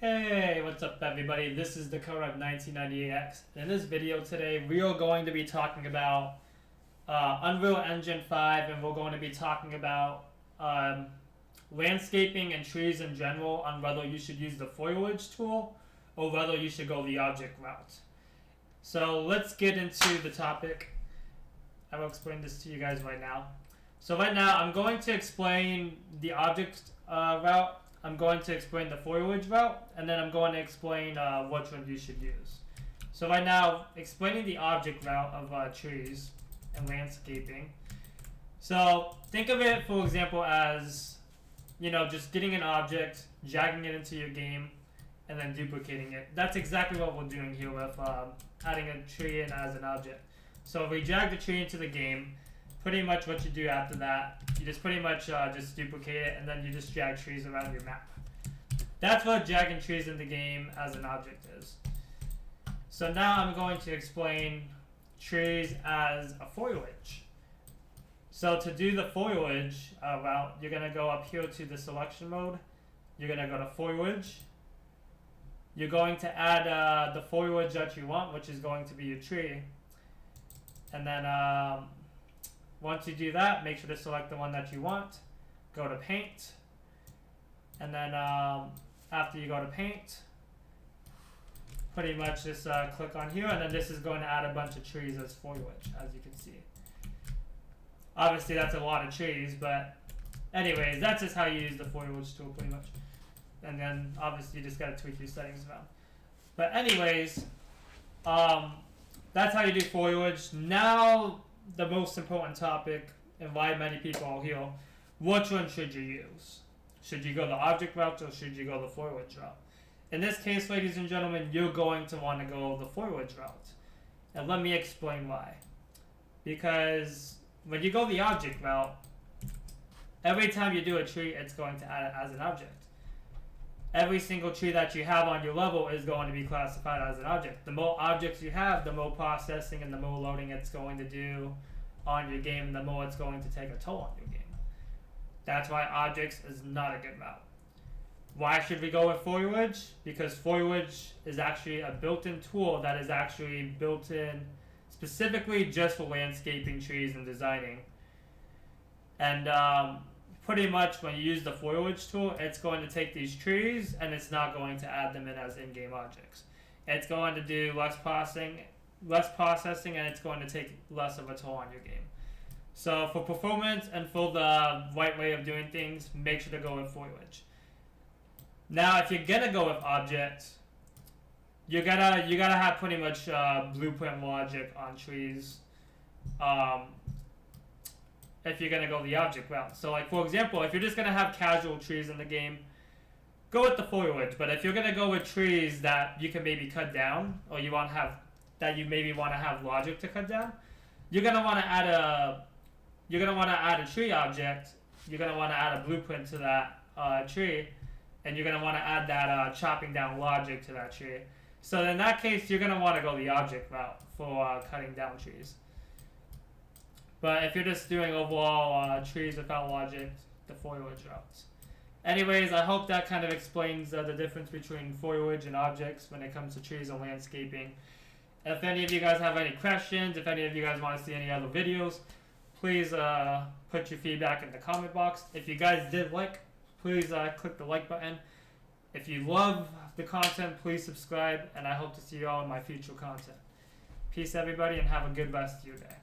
Hey, what's up everybody? This is Dakota of 1998X. In this video today, we are going to be talking about Unreal Engine 5, and we're going to be talking about landscaping and trees in general, on whether you should use the Foliage tool or whether you should go the object route. So let's get into the topic. I will explain this to you guys right now. So right now, I'm going to explain the object route. I'm going to explain the foliage route, and then I'm going to explain which one you should use. So right now, explaining the object route of trees and landscaping. So think of it, for example, as, just getting an object, dragging it into your game, and then duplicating it. That's exactly what we're doing here with adding a tree in as an object. So if we drag the tree into the game, pretty much what you do after that, you just pretty much just duplicate it, and then you just drag trees around your map. That's what dragging trees in the game as an object is. So now I'm going to explain trees as a foliage. So to do the foliage route, you're going to go up here to the selection mode. You're going to go to foliage. You're going to add the foliage that you want, which is going to be your tree. And then once you do that, make sure to select the one that you want. Go to paint. And then after you go to paint, pretty much just click on here, and then this is going to add a bunch of trees as foliage, as you can see. Obviously that's a lot of trees, but anyways, that's just how you use the foliage tool pretty much. And then obviously you just got to tweak your settings around. But anyways, that's how you do foliage. Now the most important topic, and why many people are here, which one should you use? Should you go the object route or should you go the foliage route? In this case, ladies and gentlemen, you're going to want to go the foliage route. And let me explain why. Because when you go the object route, every time you do a tree, it's going to add it as an object. Every single tree that you have on your level is going to be classified as an object. The more objects you have, the more processing and the more loading it's going to do on your game, and the more it's going to take a toll on your game. That's why objects is not a good route. Why should we go with foliage? Because foliage is actually a built-in tool that is actually built in specifically just for landscaping, trees, and designing. And pretty much when you use the foliage tool, it's going to take these trees and it's not going to add them in as in-game objects. It's going to do less processing, and it's going to take less of a toll on your game. So for performance and for the right way of doing things, make sure to go with foliage. Now, if you're gonna go with objects, you gotta have pretty much blueprint logic on trees. If you're going to go the object route. So like, for example, if you're just going to have casual trees in the game, go with the foliage. But if you're going to go with trees that you can maybe cut down, or you want to have, that you maybe want to have logic to cut down, you're going to want to add a tree object. You're going to want to add a blueprint to that tree, and you're going to want to add that chopping down logic to that tree. So in that case, you're going to want to go the object route for cutting down trees. But if you're just doing overall trees without logic, the foliage routes. Anyways, I hope that kind of explains the difference between foliage and objects when it comes to trees and landscaping. If any of you guys have any questions, if any of you guys want to see any other videos, please put your feedback in the comment box. If you guys did like, please click the like button. If you love the content, please subscribe, and I hope to see you all in my future content. Peace everybody, and have a good rest of your day.